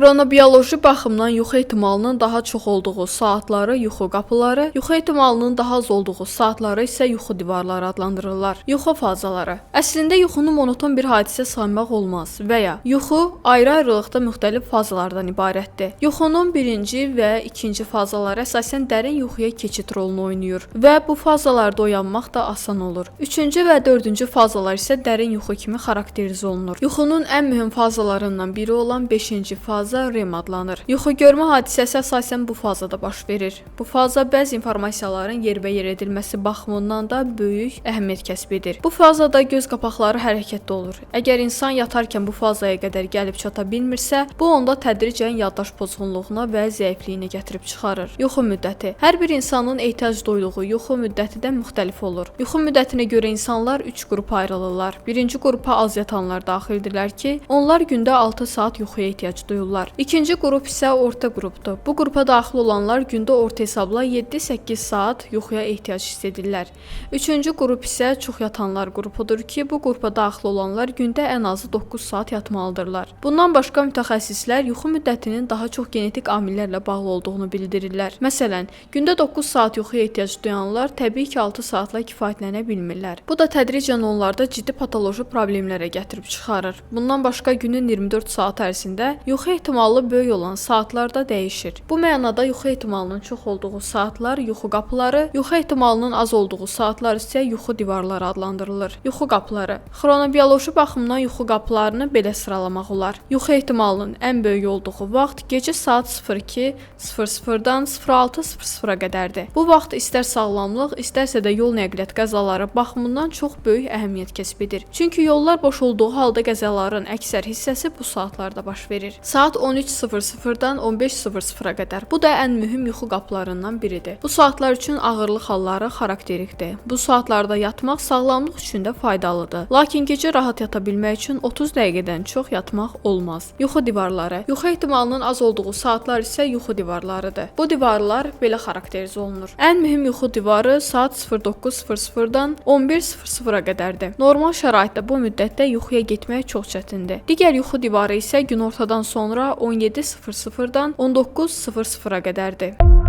Xronobioloji baxımdan yuxu ehtimalının daha çox olduğu saatları yuxu qapıları, yuxu ehtimalının daha az olduğu saatları isə yuxu divarları adlandırırlar. Yuxu fazaları. Əslində yuxunu monoton bir hadisə saymaq olmaz və ya yuxu ayrı-ayrılıqda müxtəlif fazalardan ibarətdir. Yuxunun birinci və ikinci fazaları əsasən dərin yuxuya keçid rolunu oynayır və bu fazalarda oyanmaq da asan olur. Üçüncü və dördüncü fazalar isə dərin yuxu kimi xarakterizə olunur. Yuxunun ən mühüm fazalarından biri olan 5-ci faza REM adlanır. Yuxu görmə hadisəsi əsasən bu fazada baş verir. Bu faza bəzi informasiyaların yerbəyer edilməsi baxımından da böyük əhəmiyyət kəsb edir. Bu fazada göz qapaqları hərəkətdə olur. Əgər insan yatarkən bu fazaya qədər gəlib çata bilmirsə, bu onda tədricən yaddaş pozğunluğuna və zəifliyinə gətirib çıxarır. Yuxu müddəti. Hər bir insanın ehtiyac duyduğu yuxu müddəti də müxtəlif olur. Yuxu müddətinə görə insanlar 3 qrupa ayrılırlar. Birinci qrupa az yatanlar daxildirlər ki, onlar gündə 6 saat yuxuya ehtiyac duyurlar. İkinci qrup isə orta qrupdur. Bu qrupa daxil olanlar gündə orta hesabla 7-8 saat yuxuya ehtiyac hiss edirlər. Üçüncü qrup isə çox yatanlar qrupudur ki, bu qrupa daxil olanlar gündə ən azı 9 saat yatmalıdırlar. Bundan başqa mütəxəssislər yuxu müddətinin daha çox genetik amillərlə bağlı olduğunu bildirirlər. Məsələn, gündə 9 saat yuxuya ehtiyac duyanlar təbii ki 6 saatla kifayətlənə bilmirlər. Bu da tədricən onlarda ciddi patoloji problemlərə gətirib çıxarır. Bundan başqa günün 24 saat ərzində yuxu ehtimalı böyük olan saatlar da dəyişir. Bu mənada yuxu ehtimalının çox olduğu saatlar yuxu qapıları, yuxu ehtimalının az olduğu saatlar isə yuxu divarları adlandırılır. Yuxu qapıları. Xronobioloji baxımdan yuxu qapılarını belə sıralamaq olar. Yuxu ehtimalının ən böyük olduğu vaxt gecə saat 02:00-dan 06:00-a qədərdir. Bu vaxt istər sağlamlıq, istərsə də yol nəqliyyat qəzaları baxımından çox böyük əhəmiyyət kəsb edir. Çünki yollar boş olduğu halda qəzaların əksər hissəsi bu saatlarda baş verir. Saat 13:00-dan 15:00-a qədər. Bu da ən mühüm yuxu qapılarından biridir. Bu saatlar üçün ağırlıq halları xarakterikdir. Bu saatlarda yatmaq sağlamlıq üçün də faydalıdır. Lakin gecə rahat yata bilmək üçün 30 dəqiqədən çox yatmaq olmaz. Yuxu divarları. Yuxu ehtimalının az olduğu saatlar isə yuxu divarlarıdır. Bu divarlar belə xarakterizə olunur. Ən mühüm yuxu divarı saat 09:00-dan 11:00-a qədərdir. Normal şəraitdə bu müddətdə yuxuya getmək çox çətindir. Digər yuxu divarı isə günortadan sonra 17:00-dan 19:00-a qədərdir.